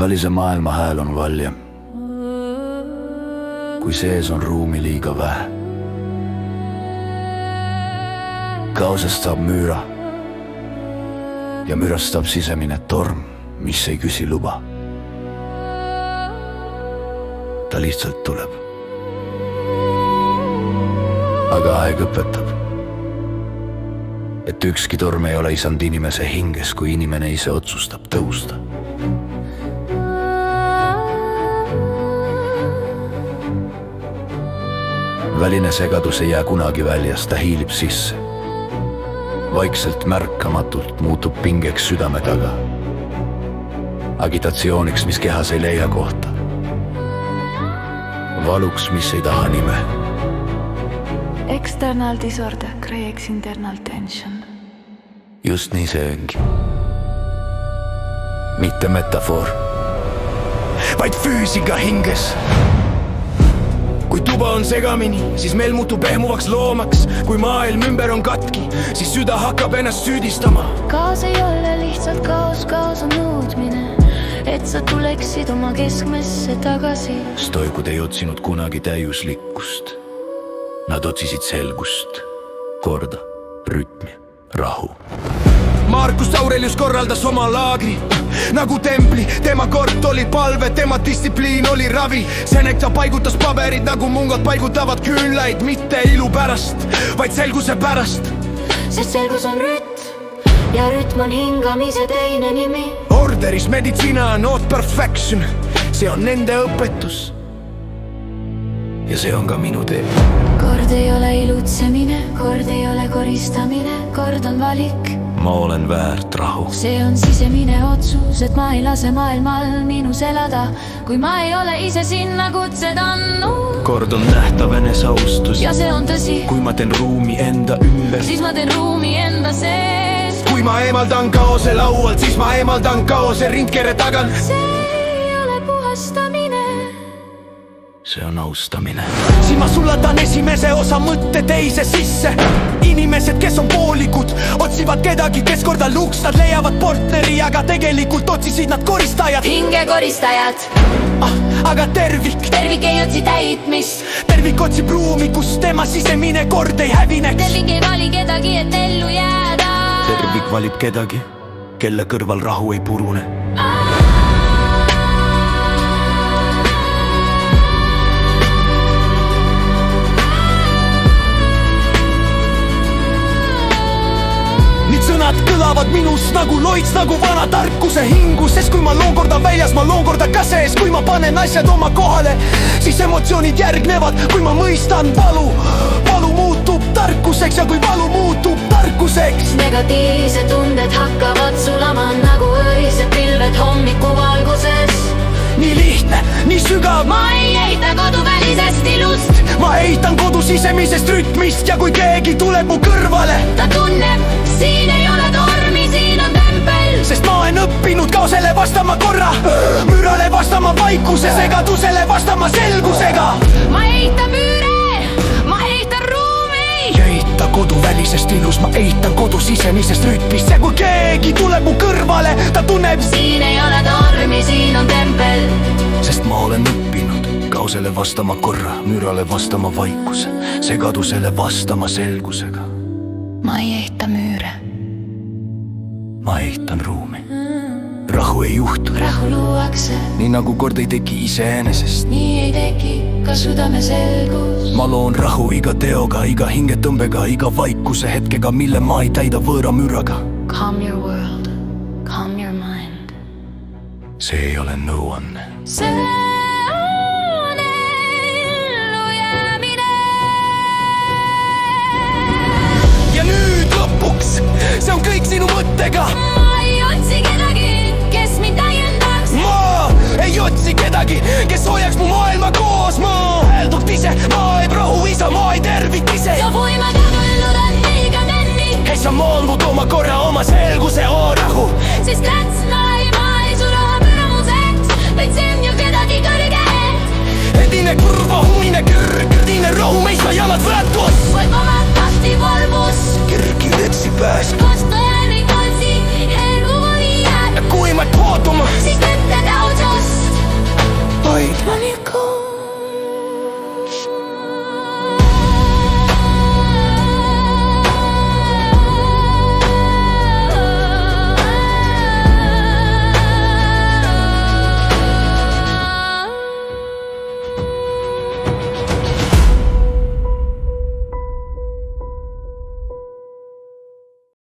Välise maailma hääl on valjem, kui sees on ruumi liiga vähe. Kaosest saab müüra ja mürast saab sisemine torm, mis ei küsi luba. Ta lihtsalt tuleb. Aga aeg õpetab, et ükski torm ei ole isand inimese hinges, kui inimene ise otsustab tõusta. Väline segadus ei jää kunagi väljas, ta hiilib sisse. Vaikselt märkamatult muutub pingeks südame taga. Agitatsiooniks, mis kehas ei leia kohta. Valuks, mis ei taha nime. External disorder creates internal tension. Just nii see ongi. Mitte metafoor, vaid füüsika hinges. Kui tuba on segamini, siis meil muutub ehmuvaks loomaks. Kui maailm ümber on katki, siis süda hakkab ennast süüdistama. Kaos ei ole lihtsalt kaos, kaos on nõudmine, et sa tuleksid oma keskmesse tagasi. Stoikud ei otsinud kunagi täiuslikkust. Nad otsisid selgust, korda, rütmi, rahu. Marcus Aurelius korraldas oma laagri nagu templi, tema kord oli palve, tema distsipliin oli ravi. Seneca paigutas paberid nagu mungad paigutavad küünlaid, mitte ilu pärast, vaid selguse pärast. Sest selgus on rütm ja rütm on hingamise teine nimi. Orderis meditsiina on not perfection, see on nende õpetus. Ja see on ka minu tee. Kord ei ole ilutsemine, kord ei ole koristamine, kord on valik. Ma olen väärt rahu. See on sisemine otsus, et ma ei lase maailmal minus elada, kui ma ei ole ise sinna kutsed andnud. Kord on nähtav eneseaustus. Ja see on tõsi. Kui ma teen ruumi enda ümber, siis ma teen ruumi enda sees. Kui ma eemaldan kaose laualt, siis ma eemaldan kaose rindkere tagan. See ei ole puhastamine, see on austamine. Siin ma sulatan esimese osa mõtte teise sisse. Inimesed, kes on poolikud, otsivad kedagi, kes korda luks. Nad leiavad partneri, aga tegelikult otsisid nad koristajad. Hingekoristajad. Aga tervik ei otsi täitmist. Tervik otsib ruumi, kus tema sisemine kord ei hävineks. Tervik ei vali kedagi, et ellu jääda. Tervik valib kedagi, kelle kõrval rahu ei purune. Sõnad kõlavad minus nagu loits, nagu vana tarkuse hingus. Sest kui ma loon korda väljas, ma loon korda ka sees. Kui ma panen asjad oma kohale, siis emotsioonid järgnevad. Kui ma mõistan valu muutub tarkuseks. Ja kui valu muutub tarkuseks, negatiivsed tunded hakkavad sulama nagu öised pilved hommikuvalguses. Nii lihtne, nii sügav. Ma ei eita koduvälisest ilust, ma eitan kodu sisemisest rütmist. Ja kui keegi tuleb mu kõrvale, ta tunneb, siin ei ole tormi, siin on tempel. Sest ma olen õppinud kaosele vastama korra, müürale vastama vaikuse, segadusele vastama selgusega. Ma eitan müüre, ma eitan ruumi. Ja eitan koduvälisest ilust, ma eitan kodu sisemisest rütmist. Ja kui keegi tuleb mu kõrvale, ta tunneb, siin ei ole tormi, siin on tempel. Sest ma olen õppinud kaosele vastama korra, müürale vastama vaikuse, segadusele vastama selgusega. Ma ei eita müüre, ma eitan ruumi. Rahu ei juhtu, rahu luuakse, nii nagu kord ei teki iseenesest. nii ei teki ka südame selgus. Ma loon rahu iga teoga, iga hingetõmbega, iga vaikuse hetkega, mille ma ei täida võõra müraga. Calm your world, calm your mind. See ei ole nõuanne. See on ellujäämine. Ja nüüd lõpuks, see on kõik sinu mõttega. Ma ei otsi kedagi, kes mind täiendaks. Ma ei otsi kedagi, kes hoiaks mu maailma koos. Ma hääldub ise, ma ei prohu isa, ma ei tervit ise. Ja võime kävelluda liiga nenni. Ei saa moolnud oma korra, oma selguse, rahu. Sest lätslaima ei sula püramuseks, vaid see on ju kedagi kõrget. Edine kurva, humine kürg, edine rohu, meist ma jalad võetus. Vaid oma tahti valvus, Kirgi retsi pääs. vastu